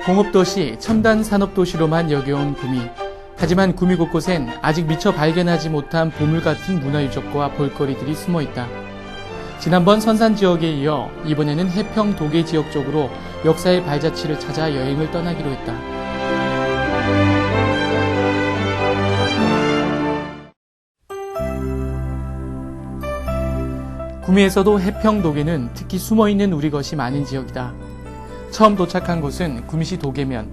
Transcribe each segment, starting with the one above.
공업도시, 첨단 산업도시로만 여겨온 구미. 하지만 구미 곳곳엔 아직 미처 발견하지 못한 보물 같은 문화유적과 볼거리들이 숨어 있다. 지난번 선산 지역에 이어 이번에는 해평 도계 지역 쪽으로 역사의 발자취를 찾아 여행을 떠나기로 했다. 구미에서도 해평 도계는 특히 숨어있는 우리 것이 많은 지역이다. 처음 도착한 곳은 구미시 도계면,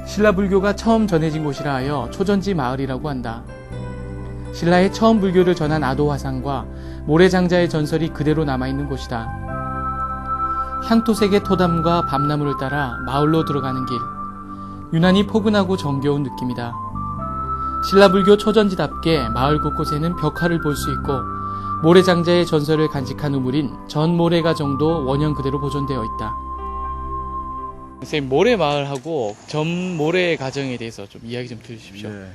신라불교가 처음 전해진 곳이라 하여 초전지 마을이라고 한다. 신라의 처음 불교를 전한 아도화상과 모래장자의 전설이 그대로 남아있는 곳이다. 향토색의 토담과 밤나무를 따라 마을로 들어가는 길. 유난히 포근하고 정겨운 느낌이다. 신라불교 초전지답게 마을 곳곳에는 벽화를 볼 수 있고 모래장자의 전설을 간직한 우물인 전모래가정도 원형 그대로 보존되어 있다. 선생님, 모래마을하고 전모래가정에 대해서 좀 이야기 좀 들으십시오. 네.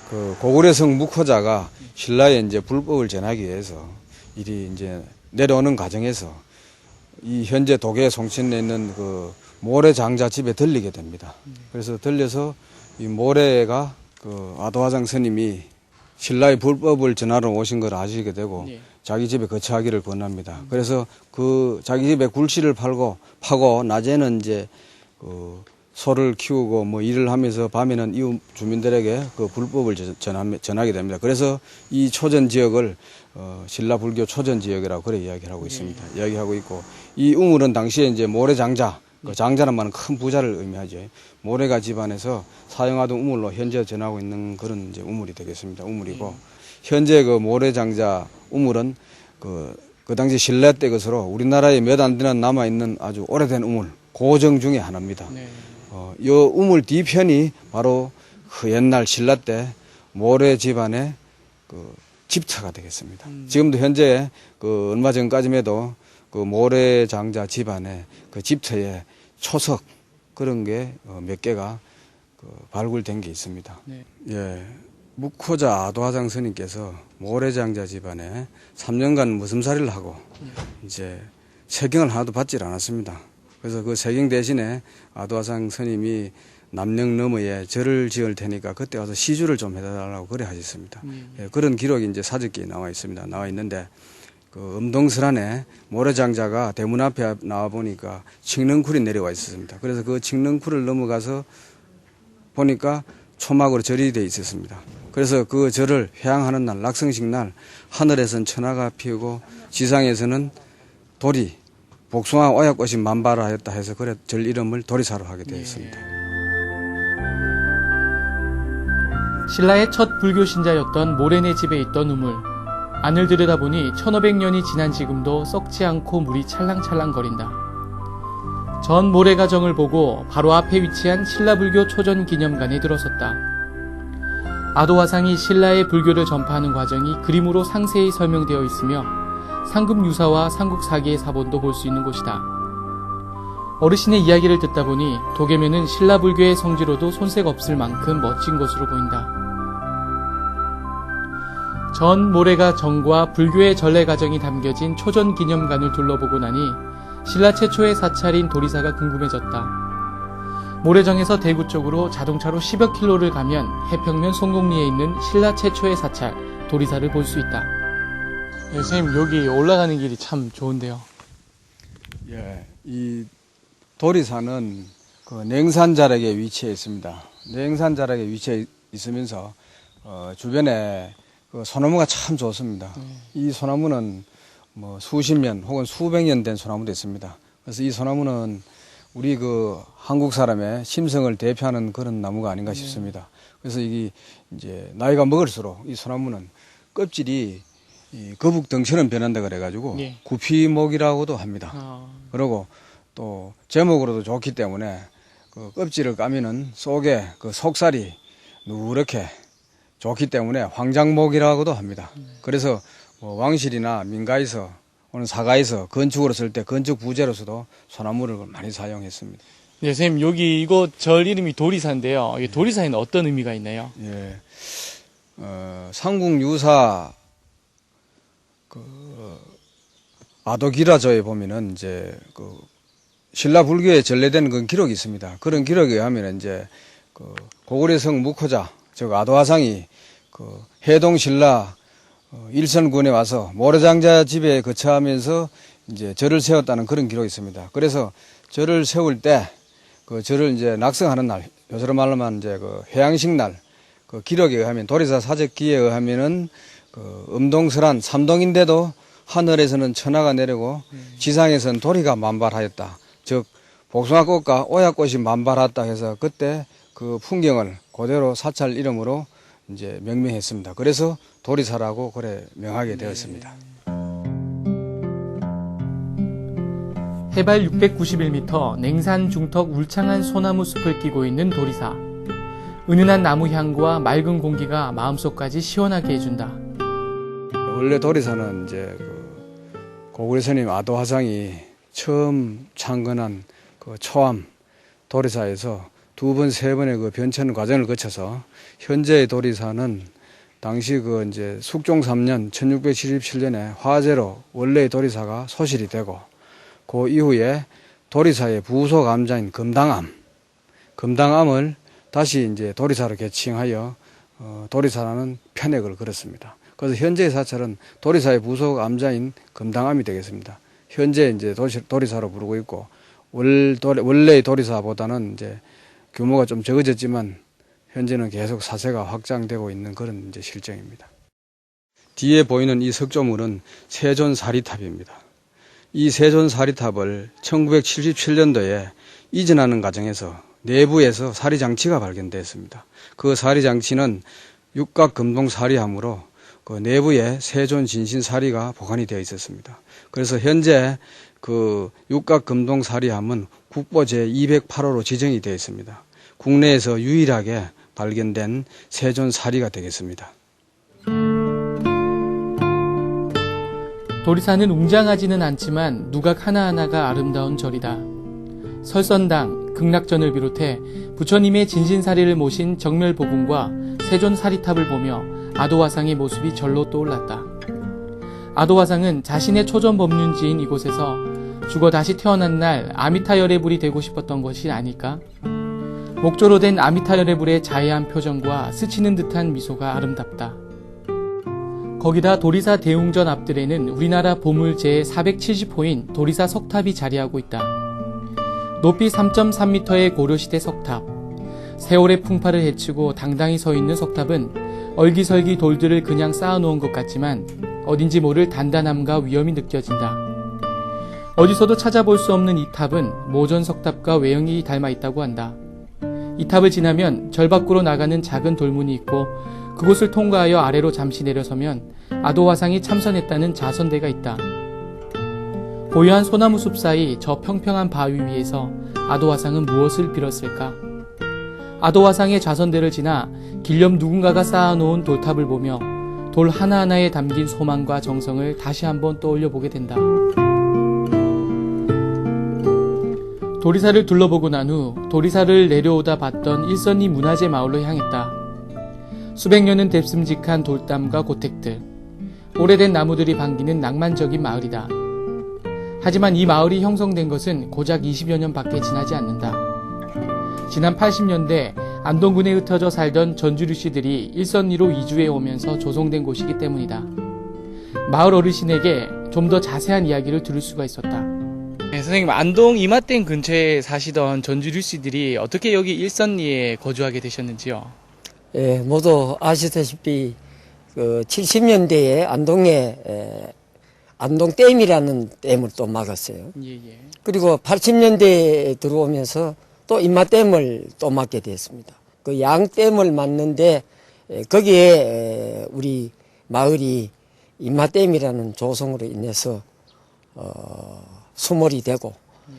그 고구려성 묵호자가 신라에 이제 불법을 전하기 위해서 이리 이제 내려오는 과정에서 이 현재 도계 송천에 있는 그 모래장자 집에 들리게 됩니다. 그래서 들려서 이 모래가 그 아도화상 스님이 신라의 불법을 전하러 오신 걸 아시게 되고 자기 집에 거처하기를 권합니다. 그래서 그 자기 집에 굴씨를 파고 낮에는 이제 그 소를 키우고 뭐 일을 하면서 밤에는 이웃 주민들에게 그 불법을 전하게 됩니다. 그래서 이 초전 지역을 신라 불교 초전 지역이라고 그래 이야기를 하고 있습니다. 이야기하고 있고, 이 우물은 당시에 이제 모래장자, 그 장자는 말은 큰 부자를 의미하죠. 모래가 집안에서 사용하던 우물로 현재 전하고 있는 그런 이제 우물이 되겠습니다. 우물이고, 현재 그 모래장자 우물은 그 당시 신라 때 것으로 우리나라에 몇 안 되는 남아있는 아주 오래된 우물, 고정 중에 하나입니다. 이 우물 뒤편이 바로 그 옛날 신라 때 모래 집안의 그 집터가 되겠습니다. 지금도 현재 그 얼마 전까지만 해도 그 모래장자 집안의 그 집터에 초석 그런 게 몇 개가 그 발굴된 게 있습니다. 예. 묵호자 아도화상 스님께서 모래장자 집안에 3년간 무슴살이를 하고 이제 세경을 하나도 받질 않았습니다. 그래서 그 세경 대신에 아도화상 스님이 남녕 너머에 절을 지을 테니까 그때 와서 시주를 좀 해달라고 그래 하셨습니다. 예, 그런 기록이 이제 사적기에 나와 있습니다. 나와 있는데 그 음동설안에 모래장자가 대문 앞에 나와 보니까 칡릉쿨이 내려와 있었습니다. 그래서 그 칡릉쿨을 넘어가서 보니까 초막으로 절이 되어 있었습니다. 그래서 그 절을 회항하는 날, 낙성식 날 하늘에서는 천하가 피우고 지상에서는 돌이 복숭아 오약꽃이 만발하였다 해서 그래 절 이름을 도리사로 하게 되었습니다. 신라의 첫 불교 신자였던 모래네 집에 있던 우물. 안을 들여다보니 1500년이 지난 지금도 썩지 않고 물이 찰랑찰랑거린다. 전 모래가정을 보고 바로 앞에 위치한 신라불교 초전기념관에 들어섰다. 아도화상이 신라의 불교를 전파하는 과정이 그림으로 상세히 설명되어 있으며 상급유사와 삼국사기의 사본도 볼 수 있는 곳이다. 어르신의 이야기를 듣다 보니 도계면은 신라불교의 성지로도 손색 없을 만큼 멋진 곳으로 보인다. 전 모래가 정과 불교의 전래 과정이 담겨진 초전기념관을 둘러보고 나니 신라 최초의 사찰인 도리사가 궁금해졌다. 모래정에서 대구 쪽으로 자동차로 10여 킬로를 가면 해평면 송곡리에 있는 신라 최초의 사찰 도리사를 볼 수 있다. 네, 선생님, 여기 올라가는 길이 참 좋은데요. 예, 이 도리사는 그 냉산자락에 위치해 있습니다. 냉산자락에 위치해 있으면서 주변에 그 소나무가 참 좋습니다. 이 소나무는 뭐 수십 년 혹은 수백 년 된 소나무도 있습니다. 그래서 이 소나무는 우리 그 한국 사람의 심성을 대표하는 그런 나무가 아닌가 싶습니다. 그래서 이게 이제 나이가 먹을수록 이 소나무는 껍질이 이 거북등처럼 변한다 그래가지고 구피목이라고도 합니다. 그리고 또 제목으로도 좋기 때문에 그 껍질을 까면은 속에 그 속살이 누렇게 좋기 때문에 황장목이라고도 합니다. 그래서 뭐 왕실이나 민가에서 오늘 사가에서 건축으로 쓸 때 건축 부재로서도 소나무를 많이 사용했습니다. 네, 선생님, 여기 이곳 절 이름이 도리사인데요. 이 도리사에는 어떤 의미가 있나요? 예, 삼국유사 그 아도기라조에 보면은 이제 그 신라 불교에 전래된 그 기록이 있습니다. 그런 기록에 의하면 이제 그 고구려 성 묵호자 즉 아도화상이 그 해동 신라 일선군에 와서 모래장자 집에 거처하면서 이제 절을 세웠다는 그런 기록이 있습니다. 그래서 절을 세울 때 그 절을 이제 낙성하는 날, 요새로 말하면 이제 그 회양식 날, 그 기록에 의하면 도리사 사적기에 의하면은 그 음동설한 삼동인데도 하늘에서는 천하가 내리고 지상에서는 도리가 만발하였다. 즉 복숭아꽃과 오약꽃이 만발하였다 해서 그때 그 풍경을 그대로 사찰 이름으로 이제 명명했습니다. 그래서 도리사라고 그래 명하게 되었습니다. 해발 691m 냉산 중턱 울창한 소나무 숲을 끼고 있는 도리사. 은은한 나무 향과 맑은 공기가 마음속까지 시원하게 해준다. 원래 도리사는 이제 그 고구려 스님 아도화상이 처음 창건한 그 초암 도리사에서 두 번, 세 번의 그 변천 과정을 거쳐서 현재의 도리사는 당시 그 이제 숙종 3년 1677년에 화재로 원래의 도리사가 소실이 되고 그 이후에 도리사의 부속 암자인 금당암을 다시 이제 도리사로 개칭하여 도리사라는 편액을 걸었습니다. 그래서 현재의 사찰은 도리사의 부속 암자인 금당암이 되겠습니다. 현재 이제 도리사로 부르고 있고 원래의 도리사보다는 이제 규모가 좀 적어졌지만 현재는 계속 사세가 확장되고 있는 그런 이제 실정입니다. 뒤에 보이는 이 석조물은 세존사리탑입니다. 이 세존사리탑을 1977년도에 이전하는 과정에서 내부에서 사리장치가 발견됐습니다. 그 사리장치는 육각 금동 사리함으로 그 내부에 세존 진신 사리가 보관이 되어 있었습니다. 그래서 현재 그 육각 금동 사리함은 국보 제208호로 지정이 되어 있습니다. 국내에서 유일하게 발견된 세존 사리가 되겠습니다. 도리사는 웅장하지는 않지만 누각 하나하나가 아름다운 절이다. 설선당, 극락전을 비롯해 부처님의 진신사리를 모신 정멸보궁과 세존사리탑을 보며 아도화상의 모습이 절로 떠올랐다. 아도화상은 자신의 초전법륜지인 이곳에서 죽어 다시 태어난 날 아미타열의 불이 되고 싶었던 것이 아닐까? 목조로 된 아미타열의 불의 자애한 표정과 스치는 듯한 미소가 아름답다. 거기다 도리사 대웅전 앞들에는 우리나라 보물 제470호인 도리사 석탑이 자리하고 있다. 높이 3.3m의 고려시대 석탑. 세월의 풍파를 헤치고 당당히 서 있는 석탑은 얼기설기 돌들을 그냥 쌓아놓은 것 같지만 어딘지 모를 단단함과 위엄이 느껴진다. 어디서도 찾아볼 수 없는 이 탑은 모전 석탑과 외형이 닮아 있다고 한다. 이 탑을 지나면 절 밖으로 나가는 작은 돌문이 있고 그곳을 통과하여 아래로 잠시 내려서면 아도화상이 참선했다는 자선대가 있다. 고요한 소나무 숲 사이 저 평평한 바위 위에서 아도화상은 무엇을 빌었을까? 아도화상의 자선대를 지나 길렴 누군가가 쌓아놓은 돌탑을 보며 돌 하나하나에 담긴 소망과 정성을 다시 한번 떠올려 보게 된다. 도리사를 둘러보고 난 후 도리사를 내려오다 봤던 일선리 문화재 마을로 향했다. 수백 년은 됐음직한 돌담과 고택들, 오래된 나무들이 반기는 낭만적인 마을이다. 하지만 이 마을이 형성된 것은 고작 20여 년밖에 지나지 않는다. 지난 80년대 안동군에 흩어져 살던 전주류 씨들이 일선리로 이주해 오면서 조성된 곳이기 때문이다. 마을 어르신에게 좀 더 자세한 이야기를 들을 수가 있었다. 네, 선생님, 안동 이마댐 근처에 사시던 전주류 씨들이 어떻게 여기 일선리에 거주하게 되셨는지요? 예, 모두 아시다시피 그 70년대에 안동에 안동댐이라는 댐을 또 막았어요. 예. 그리고 80년대에 들어오면서 또 인마댐을 또 막게 됐습니다. 그 양댐을 막는데 거기에 우리 마을이 인마댐이라는 조성으로 인해서 수몰이 되고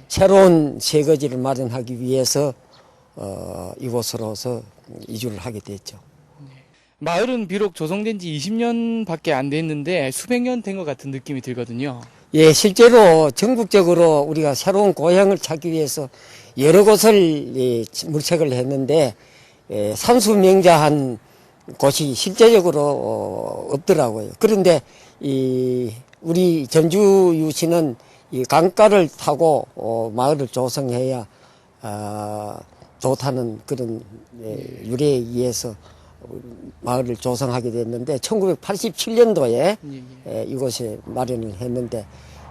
새로운 새거지를 마련하기 위해서 이곳으로서 이주를 하게 됐죠. 마을은 비록 조성된 지 20년밖에 안 됐는데 수백 년 된 것 같은 느낌이 들거든요. 예, 실제로 전국적으로 우리가 새로운 고향을 찾기 위해서 여러 곳을 물색을 했는데 산수명자한 곳이 실제적으로 없더라고요. 그런데 우리 전주유시는 이 강가를 타고 마을을 조성해야 좋다는 그런 유래에 의해서 마을을 조성하게 됐는데 1987년도에 이곳에 마련을 했는데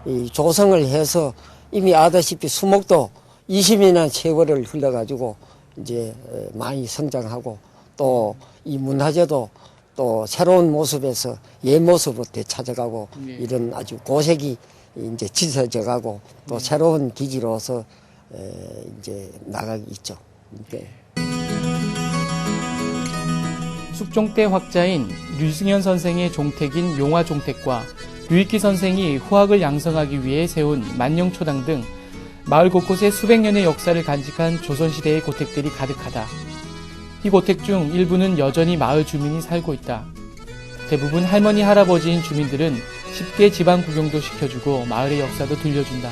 이 조성을 해서 이미 아다시피 수목도 20년의 세월을 흘러가지고 이제 많이 성장하고 또 이 문화재도 또 새로운 모습에서 옛 모습으로 되찾아가고 이런 아주 고색이 이제 짙어져 가고 또 새로운 기지로서 이제 나가고 있죠. 네. 숙종때 학자인 류승현 선생의 종택인 용화종택과 류익기 선생이 후학을 양성하기 위해 세운 만영초당 등 마을 곳곳에 수백 년의 역사를 간직한 조선시대의 고택들이 가득하다. 이 고택 중 일부는 여전히 마을 주민이 살고 있다. 대부분 할머니 할아버지인 주민들은 쉽게 지방 구경도 시켜주고 마을의 역사도 들려준다.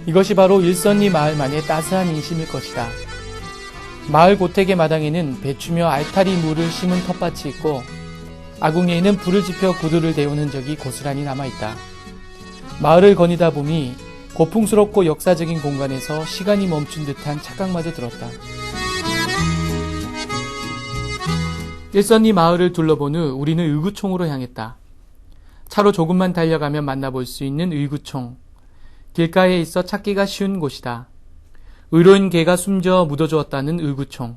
이것이 바로 일선리 마을만의 따스한 인심일 것이다. 마을 고택의 마당에는 배추며 알타리 무를 심은 텃밭이 있고 아궁이에는 불을 지펴 구두를 데운 흔적이 고스란히 남아있다. 마을을 거니다 보니 고풍스럽고 역사적인 공간에서 시간이 멈춘 듯한 착각마저 들었다. 일선리 마을을 둘러본 후 우리는 의구총으로 향했다. 차로 조금만 달려가면 만나볼 수 있는 의구총. 길가에 있어 찾기가 쉬운 곳이다. 의로인 개가 숨져 묻어주었다는 의구총.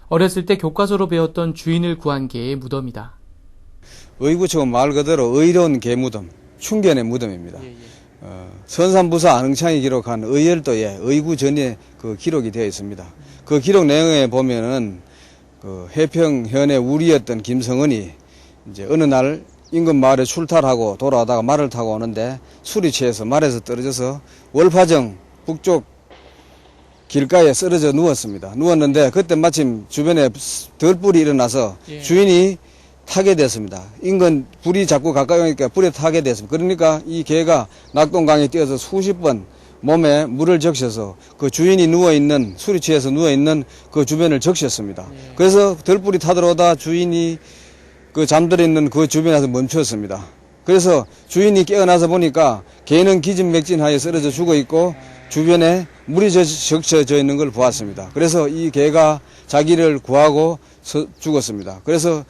어렸을 때 교과서로 배웠던 주인을 구한 개의 무덤이다. 의구총은 말 그대로 의로운 개 무덤, 충견의 무덤입니다. 선산부사 안흥창이 기록한 의열도에 의구전에 그 기록이 되어 있습니다. 그 기록 내용에 보면은 그 해평 현의 우리였던 김성은이 이제 어느 날 인근 마을에 출탈하고 돌아오다가 말을 타고 오는데 술이 취해서 말에서 떨어져서 월파정 북쪽 길가에 쓰러져 누웠습니다. 누웠는데 그때 마침 주변에 덜불이 일어나서 주인이 타게 됐습니다. 인근 불이 자꾸 가까이 오니까 불에 타게 됐습니다. 그러니까 이 개가 낙동강에 뛰어서 수십 번 몸에 물을 적셔서 그 주인이 누워있는, 술이 취해서 누워있는 그 주변을 적셨습니다. 그래서 덜불이 타들어오다 주인이 그 잠들어 있는 그 주변에서 멈췄습니다. 그래서 주인이 깨어나서 보니까 개는 기진맥진하여 쓰러져 죽어 있고 주변에 물이 적셔져 있는 걸 보았습니다. 그래서 이 개가 자기를 구하고 죽었습니다. 그래서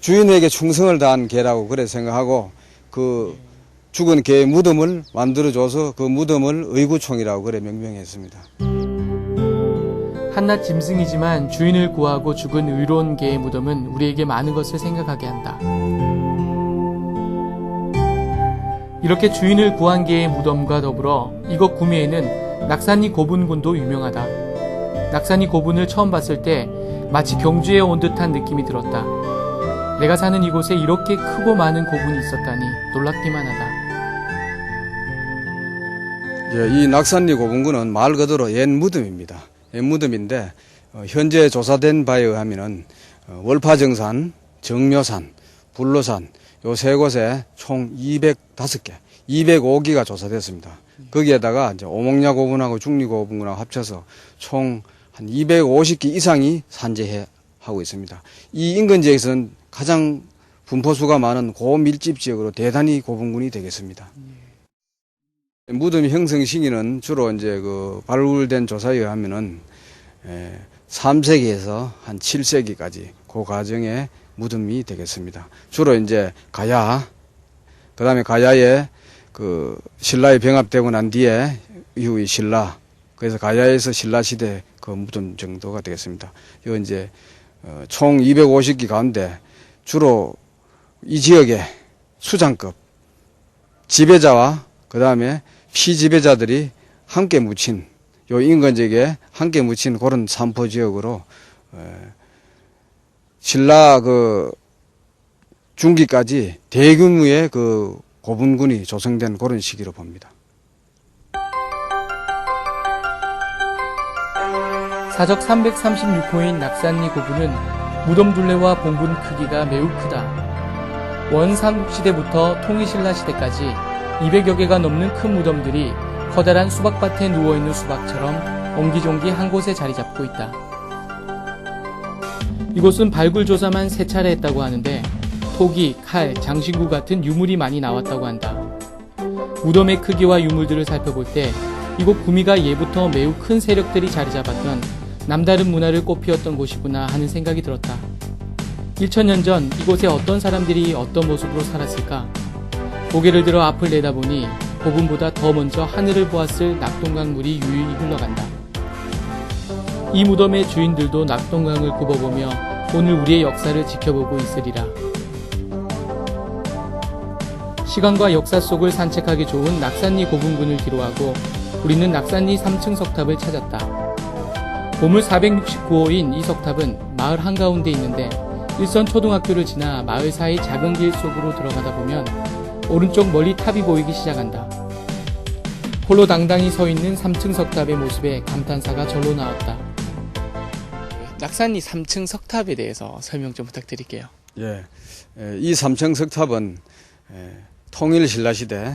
주인에게 충성을 다한 개라고 그래 생각하고 그 죽은 개의 무덤을 만들어줘서 그 무덤을 의구총이라고 그래 명명했습니다. 한낱 짐승이지만 주인을 구하고 죽은 의로운 개의 무덤은 우리에게 많은 것을 생각하게 한다. 이렇게 주인을 구한 개의 무덤과 더불어 이곳 구미에는 낙산리 고분군도 유명하다. 낙산리 고분을 처음 봤을 때 마치 경주에 온 듯한 느낌이 들었다. 내가 사는 이곳에 이렇게 크고 많은 고분이 있었다니 놀랍기만 하다. 이 낙산리 고분군은 말 그대로 옛 무덤입니다. 옛 무덤인데 현재 조사된 바에 의하면은 월파정산, 정묘산, 불로산 요 세 곳에 총 205개, 205기가 조사됐습니다. 거기에다가 이제 오목야 고분하고 중리 고분하고 합쳐서 총 한 250기 이상이 산재하고 있습니다. 이 인근 지역에서는 가장 분포수가 많은 고밀집 지역으로 대단히 고분군이 되겠습니다. 무덤 형성 시기는 주로 이제 그 발굴된 조사에 의하면은 3세기에서 한 7세기까지 그 과정에 무덤이 되겠습니다. 주로 이제 가야, 그 다음에 가야에 그 신라에 병합되고 난 뒤에 이후의 신라, 그래서 가야에서 신라 시대 그 무덤 정도가 되겠습니다. 이 이제 총 250기 가운데 주로 이 지역의 수장급 지배자와 그 다음에 피지배자들이 함께 묻힌 요 인근 지역에 함께 묻힌 그런 산포 지역으로 신라 그 중기까지 대규모의 그 고분군이 조성된 그런 시기로 봅니다. 사적 336호인 낙산리 고분은 무덤 둘레와 봉분 크기가 매우 크다. 원삼국시대부터 통일신라 시대까지 200여 개가 넘는 큰 무덤들이 커다란 수박밭에 누워있는 수박처럼 옹기종기 한 곳에 자리 잡고 있다. 이곳은 발굴조사만 3차례 했다고 하는데 토기, 칼, 장신구 같은 유물이 많이 나왔다고 한다. 무덤의 크기와 유물들을 살펴볼 때 이곳 구미가 예부터 매우 큰 세력들이 자리 잡았던 남다른 문화를 꽃피웠던 곳이구나 하는 생각이 들었다. 1000년 전 이곳에 어떤 사람들이 어떤 모습으로 살았을까? 고개를 들어 앞을 내다보니 고분보다 더 먼저 하늘을 보았을 낙동강물이 유유히 흘러간다. 이 무덤의 주인들도 낙동강을 굽어보며 오늘 우리의 역사를 지켜보고 있으리라. 시간과 역사 속을 산책하기 좋은 낙산리 고분군을 뒤로하고 우리는 낙산리 3층 석탑을 찾았다. 보물 469호인 이 석탑은 마을 한가운데 있는데 일선 초등학교를 지나 마을 사이 작은 길 속으로 들어가다 보면 오른쪽 멀리 탑이 보이기 시작한다. 홀로 당당히 서 있는 3층 석탑의 모습에 감탄사가 절로 나왔다. 낙산리 3층 석탑에 대해서 설명 좀 부탁드릴게요. 예, 이 3층 석탑은 통일 신라 시대,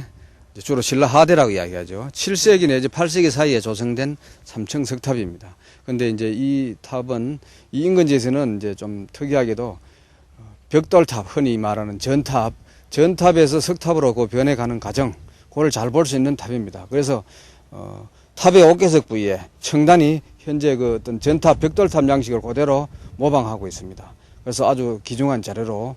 주로 신라 하대라고 이야기하죠. 7세기 내지 8세기 사이에 조성된 3층 석탑입니다. 근데 이제 이 탑은 이 인근지에서는 이제 좀 특이하게도 벽돌탑, 흔히 말하는 전탑에서 석탑으로 그 변해가는 과정, 그걸 잘 볼 수 있는 탑입니다. 그래서 탑의 옥계석 부위에 청단이 현재 그 어떤 전탑 벽돌탑 양식을 그대로 모방하고 있습니다. 그래서 아주 귀중한 자료로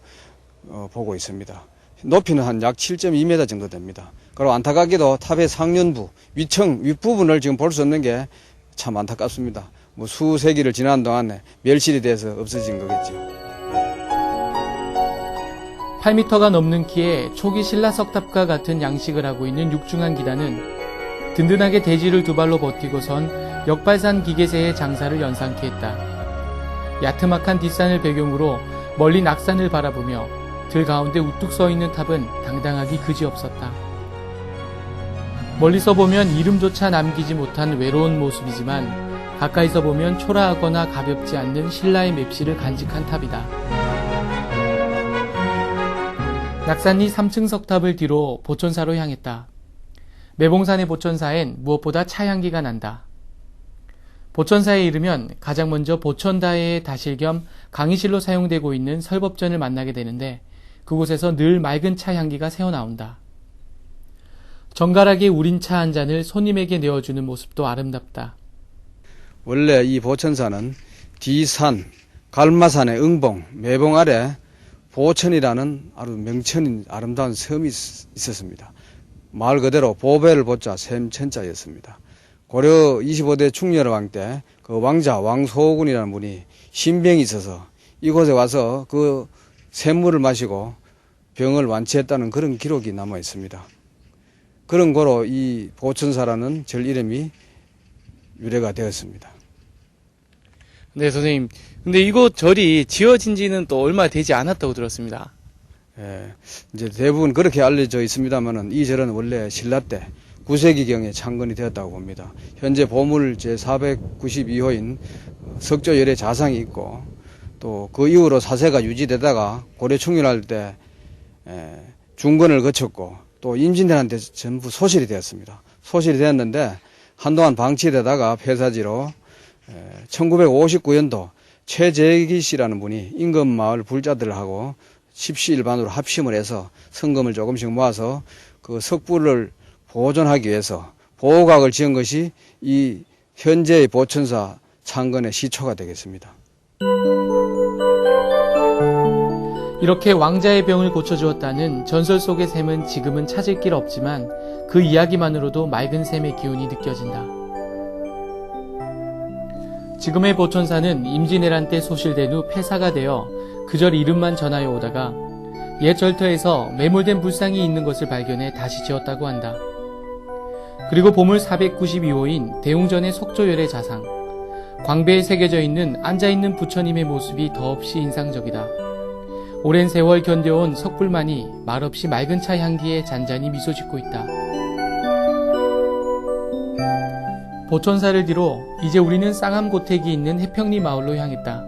보고 있습니다. 높이는 한 약 7.2m 정도 됩니다. 그리고 안타깝게도 탑의 상륜부, 윗부분을 지금 볼 수 없는 게 참 안타깝습니다. 뭐 수세기를 지난 동안에 멸실이 돼서 없어진 거겠죠. 8m가 넘는 키에 초기 신라 석탑과 같은 양식을 하고 있는 육중한 기단은 든든하게 대지를 두 발로 버티고선 역발산 기계세의 장사를 연상케 했다. 야트막한 뒷산을 배경으로 멀리 낙산을 바라보며 들 가운데 우뚝 서 있는 탑은 당당하기 그지없었다. 멀리서 보면 이름조차 남기지 못한 외로운 모습이지만 가까이서 보면 초라하거나 가볍지 않는 신라의 맵시를 간직한 탑이다. 낙산리 3층 석탑을 뒤로 보천사로 향했다. 매봉산의 보천사엔 무엇보다 차향기가 난다. 보천사에 이르면 가장 먼저 보천다해의 다실 겸 강의실로 사용되고 있는 설법전을 만나게 되는데 그곳에서 늘 맑은 차향기가 새어나온다. 정갈하게 우린 차 한 잔을 손님에게 내어주는 모습도 아름답다. 원래 이 보천사는 뒤산, 갈마산의 응봉, 매봉 아래 보천이라는 아주 명천인 아름다운 섬이 있었습니다. 말 그대로 보배를 보자 샘천자였습니다. 고려 25대 충렬왕 때 그 왕자 왕소군이라는 분이 신병이 있어서 이곳에 와서 그 샘물을 마시고 병을 완치했다는 그런 기록이 남아 있습니다. 그런 거로 이 보천사라는 절 이름이 유래가 되었습니다. 네, 선생님. 근데 이곳 절이 지어진 지는 또 얼마 되지 않았다고 들었습니다. 예, 이제 대부분 그렇게 알려져 있습니다만은 이 절은 원래 신라 때 9세기경에 창건이 되었다고 봅니다. 현재 보물 제492호인 석조열의 자상이 있고 또 그 이후로 사세가 유지되다가 고려 충렬할 때 중건을 거쳤고 또 임진왜란 때 전부 소실이 되었습니다. 소실이 되었는데 한동안 방치되다가 폐사지로 1959년도 최재기 씨라는 분이 인근 마을 불자들하고 십시일반으로 합심을 해서 성금을 조금씩 모아서 그 석불을 보존하기 위해서 보호각을 지은 것이 이 현재의 보천사 창건의 시초가 되겠습니다. 이렇게 왕자의 병을 고쳐주었다는 전설 속의 샘은 지금은 찾을 길 없지만 그 이야기만으로도 맑은 샘의 기운이 느껴진다. 지금의 보천사는 임진왜란 때 소실된 후 폐사가 되어 그 절 이름만 전하여 오다가 옛 절터에서 매몰된 불상이 있는 것을 발견해 다시 지었다고 한다. 그리고 보물 492호인 대웅전의 석조열의 자상, 광배에 새겨져 있는 앉아있는 부처님의 모습이 더없이 인상적이다. 오랜 세월 견뎌온 석불만이 말없이 맑은 차 향기에 잔잔히 미소 짓고 있다. 보천사를 뒤로 이제 우리는 쌍암고택이 있는 해평리 마을로 향했다.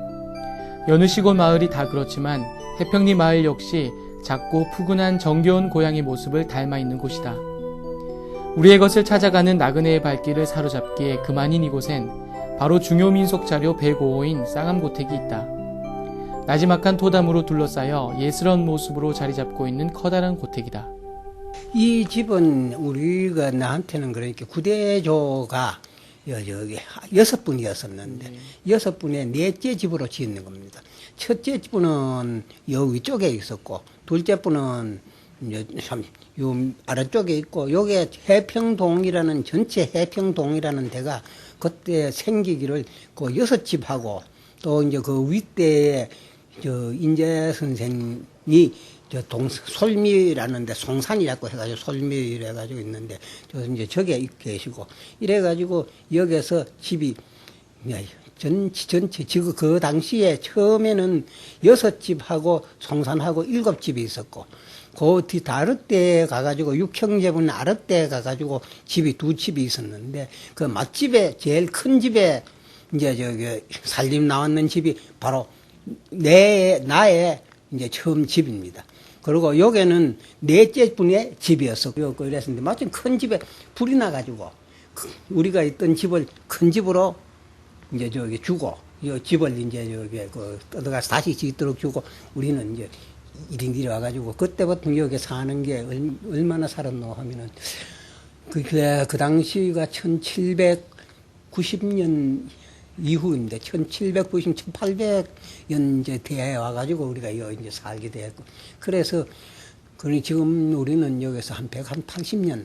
여느 시골 마을이 다 그렇지만 해평리 마을 역시 작고 푸근한 정겨운 고향의 모습을 닮아 있는 곳이다. 우리의 것을 찾아가는 나그네의 발길을 사로잡기에 그만인 이곳엔 바로 중요 민속 자료 105호인 쌍암고택이 있다. 나지막한 토담으로 둘러싸여 예스러운 모습으로 자리 잡고 있는 커다란 고택이다. 이 집은 우리가 나한테는 그러니까 구대조가 여기 6분이었었는데 6분의 넷째 집으로 짓는 겁니다. 첫째 분은 여기 위쪽에 있었고 둘째 분은 이제 참 요 아래쪽에 있고 요게 해평동이라는 전체 해평동이라는 데가 그때 생기기를 그 6집하고 또 이제 그 윗대에 저 인재 선생이 저 솔미라는데 송산이라고 해가지고 솔미를 해가지고 있는데 저 이제 저게 계시고 이래가지고 여기서 집이 전체 지금 그 당시에 처음에는 6집하고 송산하고 7집이 있었고 그 뒤 다르때 가가지고 육형제분 아랫때 가가지고 집이 2집이 있었는데 그 맛집에 제일 큰 집에 이제 저기 살림 나왔는 집이 바로 나의 이제 처음 집입니다. 그리고 여기는 넷째 분의 집이었었고요. 그랬는데 마침 큰 집에 불이 나가지고 우리가 있던 집을 큰 집으로 이제 저기 주고 이 집을 이제 저기 그 뜯어가서 다시 짓도록 주고 우리는 이제 이리저리 와가지고 그때부터 여기 사는 게 얼마나 살았노 하면은 그 당시가 1790년 이후인데 1790, 1800년 이제 대에 와가지고 우리가 여기 이제 살게 됐고 그래서 그러니 지금 우리는 여기서 한 180년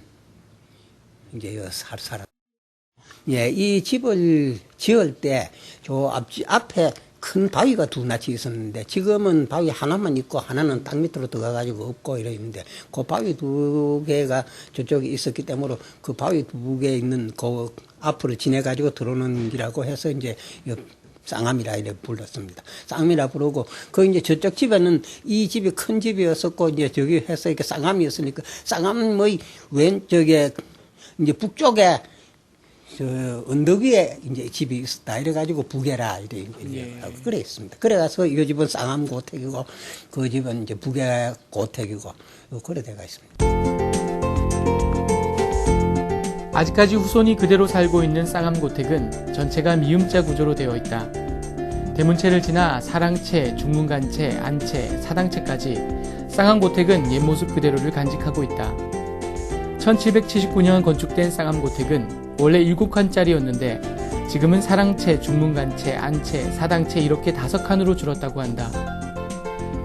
이제 여기 살아. 예, 이 집을 지을 때 저 앞에 큰 바위가 두 낫이 있었는데 지금은 바위 하나만 있고 하나는 땅 밑으로 들어가가지고 없고 이래 있는데 그 바위 두 개가 저쪽에 있었기 때문에 그 바위 두 개 있는 그 앞으로 지내가지고 들어오는 기라고 해서 이제 쌍암이라 이래 불렀습니다. 쌍암이라 부르고 그 이제 저쪽 집에는 이 집이 큰 집이었었고 이제 저기 해서 이렇게 쌍암이었으니까 쌍암의 왼쪽에 이제 북쪽에 저 언덕 위에 이제 집이 있었다. 이래가지고 부계라 이래 하고 그래 있습니다. 그래가서 이 집은 쌍암 고택이고 그 집은 이제 부계 고택이고 그래 돼가 있습니다. 아직까지 후손이 그대로 살고 있는 쌍암 고택은 전체가 미음자 구조로 되어 있다. 대문채를 지나 사랑채, 중문간채, 안채, 사당채까지 쌍암 고택은 옛 모습 그대로를 간직하고 있다. 1779년 건축된 쌍암 고택은 원래 7칸짜리였는데 지금은 사랑채, 중문간채, 안채, 사당채 이렇게 5칸으로 줄었다고 한다.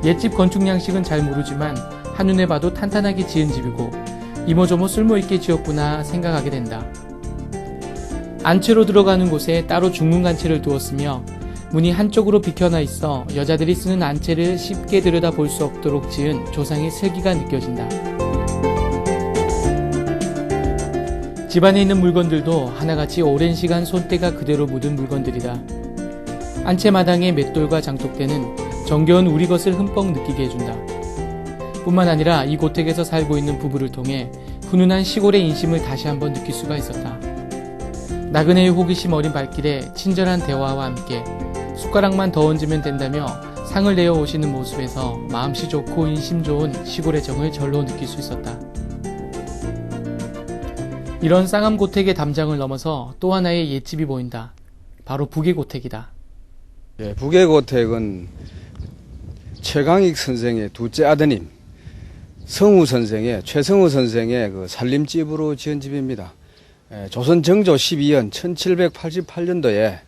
옛집 건축 양식은 잘 모르지만 한눈에 봐도 탄탄하게 지은 집이고 이모저모 쓸모있게 지었구나 생각하게 된다. 안채로 들어가는 곳에 따로 중문간채를 두었으며 문이 한쪽으로 비켜나 있어 여자들이 쓰는 안채를 쉽게 들여다볼 수 없도록 지은 조상의 슬기가 느껴진다. 집안에 있는 물건들도 하나같이 오랜 시간 손때가 그대로 묻은 물건들이다. 안채마당에 맷돌과 장독대는 정겨운 우리 것을 흠뻑 느끼게 해준다. 뿐만 아니라 이 고택에서 살고 있는 부부를 통해 훈훈한 시골의 인심을 다시 한번 느낄 수가 있었다. 나그네의 호기심 어린 발길에 친절한 대화와 함께 숟가락만 더 얹으면 된다며 상을 내어 오시는 모습에서 마음씨 좋고 인심 좋은 시골의 정을 절로 느낄 수 있었다. 이런 쌍암 고택의 담장을 넘어서 또 하나의 옛집이 보인다. 바로 부계 고택이다. 예, 부계 고택은 최강익 선생의 둘째 아드님 성우 선생의 최성우 선생의 그 살림집으로 지은 집입니다. 예, 조선 정조 12년 1788년도에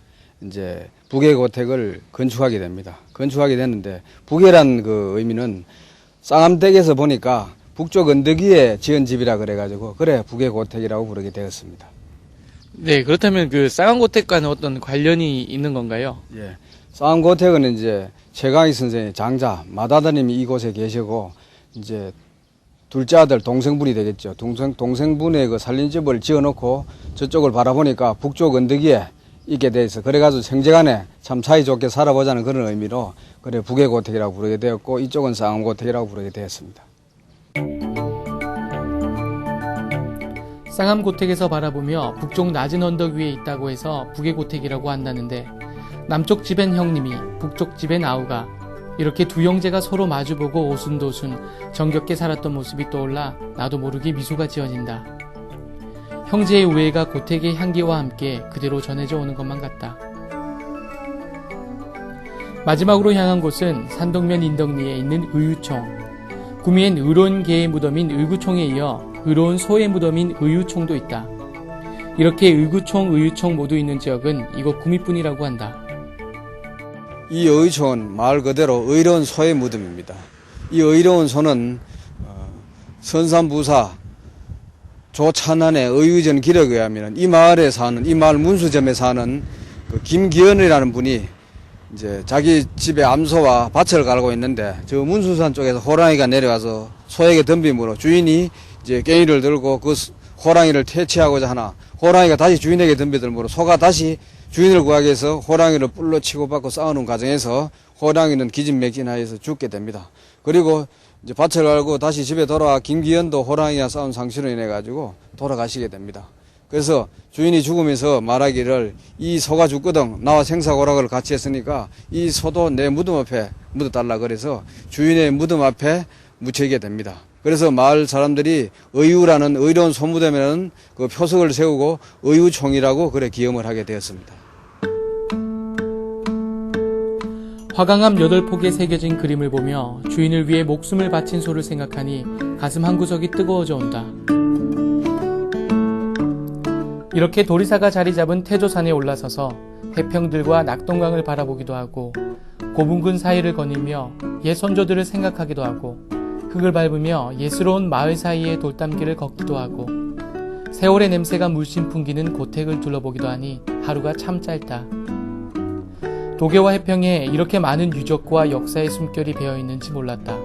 이제 부계 고택을 건축하게 됩니다. 건축하게 됐는데 부계란 그 의미는 쌍암댁에서 보니까 북쪽 언덕 위에 지은 집이라 그래가지고 그래 부계 고택이라고 부르게 되었습니다. 네, 그렇다면 그 쌍암 고택과는 어떤 관련이 있는 건가요? 예, 쌍암 고택은 이제 최강희 선생의 장자 맏아드님이 이곳에 계시고 이제 둘째 아들 동생분이 되겠죠. 동생분의 그 살림집을 지어놓고 저쪽을 바라보니까 북쪽 언덕 위에 있게 돼 있어. 그래가지고 형제간에 참 사이좋게 살아보자는 그런 의미로 그래 부계 고택이라고 부르게 되었고 이쪽은 쌍암 고택이라고 부르게 되었습니다. 쌍암 고택에서 바라보며 북쪽 낮은 언덕 위에 있다고 해서 부계 고택이라고 한다는데 남쪽 집엔 형님이 북쪽 집엔 아우가 이렇게 두 형제가 서로 마주보고 오순도순 정겹게 살았던 모습이 떠올라 나도 모르게 미소가 지어진다. 형제의 우애가 고택의 향기와 함께 그대로 전해져 오는 것만 같다. 마지막으로 향한 곳은 산동면 인덕리에 있는 의유청. 구미엔 의로운 개의 무덤인 의구총에 이어 의로운 소의 무덤인 의유총도 있다. 이렇게 의구총, 의유총 모두 있는 지역은 이곳 구미뿐이라고 한다. 이 의총은 말 그대로 의로운 소의 무덤입니다. 이 의로운 소는 선산부사 조찬안의 의의전 기록에 의하면 이 마을에 사는, 이 마을 문수점에 사는 그 김기현이라는 분이 이제 자기 집에 암소와 밭을 갈고 있는데 저 문수산 쪽에서 호랑이가 내려와서 소에게 덤빔으로 주인이 이제 괭이를 들고 그 호랑이를 퇴치하고자 하나 호랑이가 다시 주인에게 덤비들므로 소가 다시 주인을 구하기 위해서 호랑이를 뿔로 치고받고 싸우는 과정에서 호랑이는 기진맥진하여서 죽게 됩니다. 그리고 이제 밭을 갈고 다시 집에 돌아와 김기현도 호랑이와 싸운 상처로 인해 가지고 돌아가시게 됩니다. 그래서 주인이 죽으면서 말하기를 이 소가 죽거든 나와 생사고락을 같이 했으니까 이 소도 내 무덤 앞에 묻어달라 그래서 주인의 무덤 앞에 묻히게 됩니다. 그래서 마을 사람들이 의유라는 의로운 소무덤에는 그 표석을 세우고 의유총이라고 그래 기염을 하게 되었습니다. 화강암 8폭에 새겨진 그림을 보며 주인을 위해 목숨을 바친 소를 생각하니 가슴 한구석이 뜨거워져 온다. 이렇게 도리사가 자리 잡은 태조산에 올라서서 해평들과 낙동강을 바라보기도 하고 고분군 사이를 거닐며 옛 선조들을 생각하기도 하고 흙을 밟으며 예스러운 마을 사이의 돌담길을 걷기도 하고 세월의 냄새가 물씬 풍기는 고택을 둘러보기도 하니 하루가 참 짧다. 도계와 해평에 이렇게 많은 유적과 역사의 숨결이 배어있는지 몰랐다.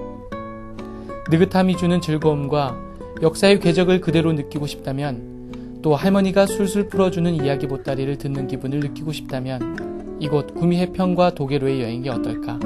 느긋함이 주는 즐거움과 역사의 궤적을 그대로 느끼고 싶다면 또 할머니가 술술 풀어주는 이야기 보따리를 듣는 기분을 느끼고 싶다면 이곳 구미 해평과 도계로의 여행이 어떨까?